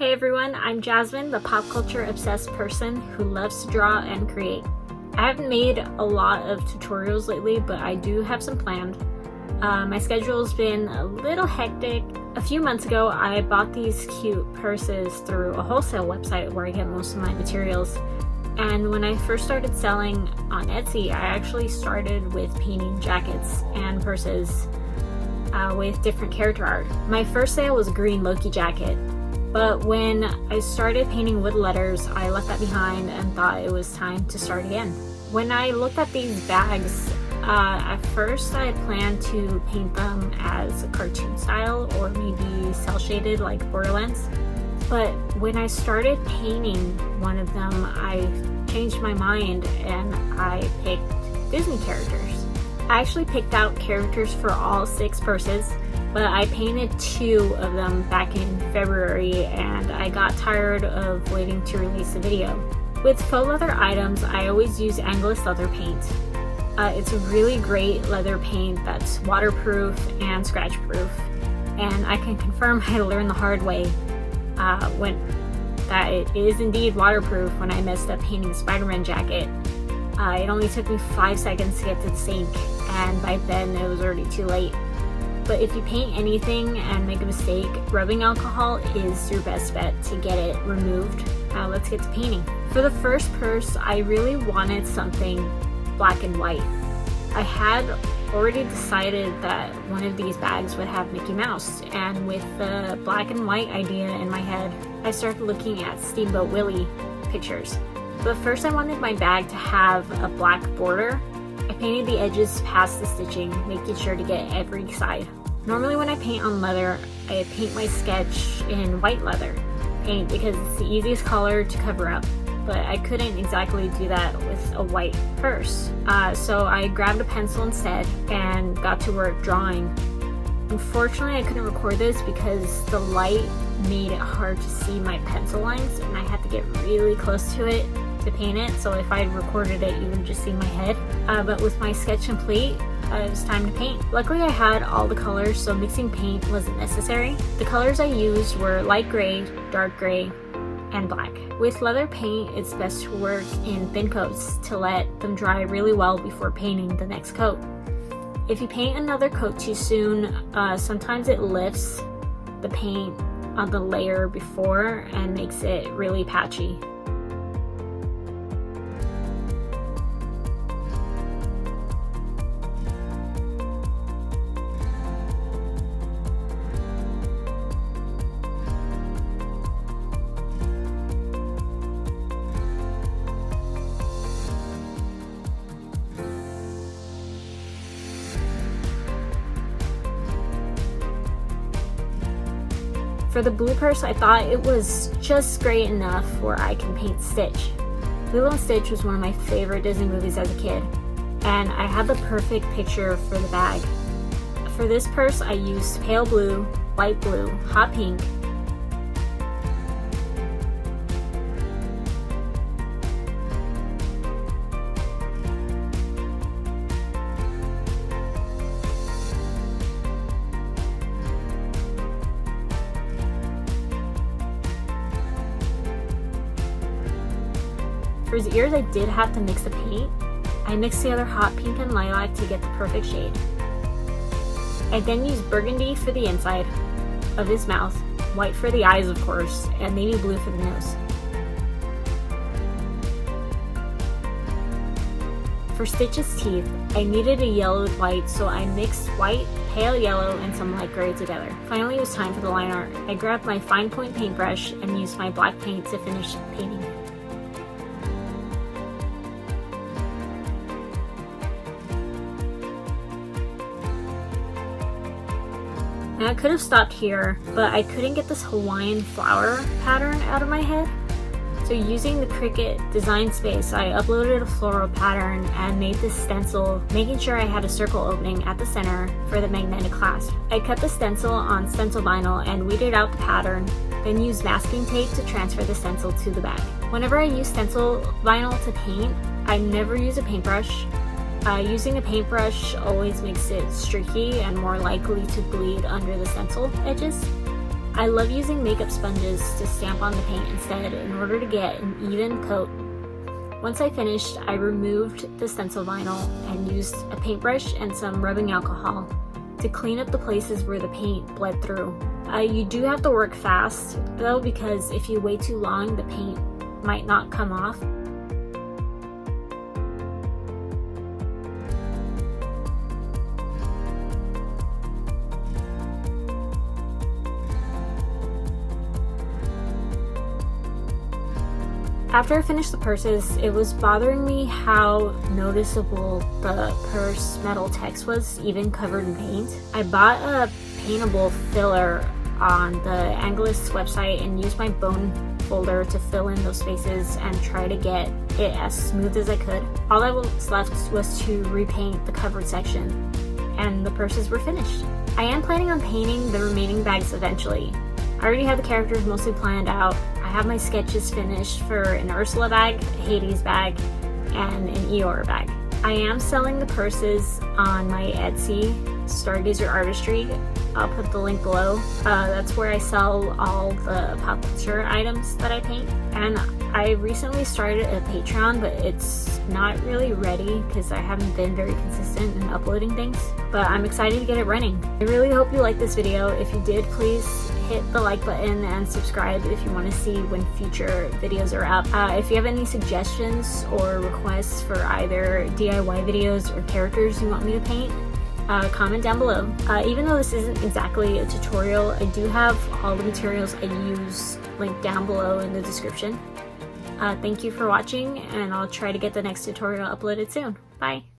Hey everyone, I'm Jasmine, the pop culture obsessed person who loves to draw and create. I haven't made a lot of tutorials lately, but I do have some planned. My schedule's been a little hectic. A few months ago, I bought these cute purses through a wholesale website where I get most of my materials. And when I first started selling on Etsy, I actually started with painting jackets and purses with different character art. My first sale was a green Loki jacket, but when I started painting wood letters, I left that behind and thought it was time to start again. When I looked at these bags, at first I planned to paint them as a cartoon style or maybe cel shaded like Borderlands. But when I started painting one of them, I changed my mind and I picked Disney characters. I actually picked out characters for all 6 purses, but I painted 2 of them back in February and I got tired of waiting to release the video. With faux leather items, I always use Anglais leather paint. It's a really great leather paint that's waterproof and scratch proof, and I can confirm I learned the hard way that it is indeed waterproof when I messed up painting Spider-Man jacket. It only took me 5 seconds to get to the sink, and by then it was already too late. But if you paint anything and make a mistake, rubbing alcohol is your best bet to get it removed. Now let's get to painting. For the first purse, I really wanted something black and white. I had already decided that one of these bags would have Mickey Mouse, and with the black and white idea in my head, I started looking at Steamboat Willie pictures. But first I wanted my bag to have a black border. I painted the edges past the stitching, making sure to get every side. Normally when I paint on leather, I paint my sketch in white leather paint because it's the easiest color to cover up, but I couldn't exactly do that with a white purse. So I grabbed a pencil instead and got to work drawing. Unfortunately, I couldn't record this because the light made it hard to see my pencil lines and I had to get really close to it to paint it, so if I recorded it, you would just see my head. But with my sketch complete, it was time to paint. Luckily, I had all the colors, so mixing paint wasn't necessary. The colors I used were light gray, dark gray, and black. With leather paint, it's best to work in thin coats to let them dry really well before painting the next coat. If you paint another coat too soon, sometimes it lifts the paint on the layer before and makes it really patchy. For the blue purse, I thought it was just great enough where I can paint Stitch. Lilo and Stitch was one of my favorite Disney movies as a kid, and I had the perfect picture for the bag. For this purse, I used pale blue, light blue, hot pink, For his ears, I did have to mix the paint. I mixed the other hot pink and lilac to get the perfect shade. I then used burgundy for the inside of his mouth, white for the eyes of course, and navy blue for the nose. For Stitch's teeth, I needed a yellow with white, so I mixed white, pale yellow, and some light gray together. Finally, it was time for the line art. I grabbed my fine point paintbrush and used my black paint to finish painting. Now, I could have stopped here, but I couldn't get this Hawaiian flower pattern out of my head. So using the Cricut design space, I uploaded a floral pattern and made this stencil, making sure I had a circle opening at the center for the magnetic clasp. I cut the stencil on Stencil Vinyl and weeded out the pattern, then used masking tape to transfer the stencil to the bag. Whenever I use Stencil Vinyl to paint, I never use a paintbrush. Using a paintbrush always makes it streaky and more likely to bleed under the stencil edges. I love using makeup sponges to stamp on the paint instead in order to get an even coat. Once I finished, I removed the stencil vinyl and used a paintbrush and some rubbing alcohol to clean up the places where the paint bled through. You do have to work fast though, because if you wait too long, the paint might not come off. After I finished the purses, it was bothering me how noticeable the purse metal text was, even covered in paint. I bought a paintable filler on the Angelus website and used my bone folder to fill in those spaces and try to get it as smooth as I could. All that was left was to repaint the covered section, and the purses were finished. I am planning on painting the remaining bags eventually. I already have the characters mostly planned out. I have my sketches finished for an Ursula bag, a Hades bag, and an Eeyore bag. I am selling the purses on my Etsy, Stargazer Artistry. I'll put the link below. That's where I sell all the pop culture items that I paint. And I recently started a Patreon, but it's not really ready because I haven't been very consistent in uploading things. But I'm excited to get it running. I really hope you liked this video. If you did, please hit the like button and subscribe if you want to see when future videos are up. If you have any suggestions or requests for either DIY videos or characters you want me to paint, comment down below. Even though this isn't exactly a tutorial, I do have all the materials I use linked down below in the description. Thank you for watching, and I'll try to get the next tutorial uploaded soon. Bye!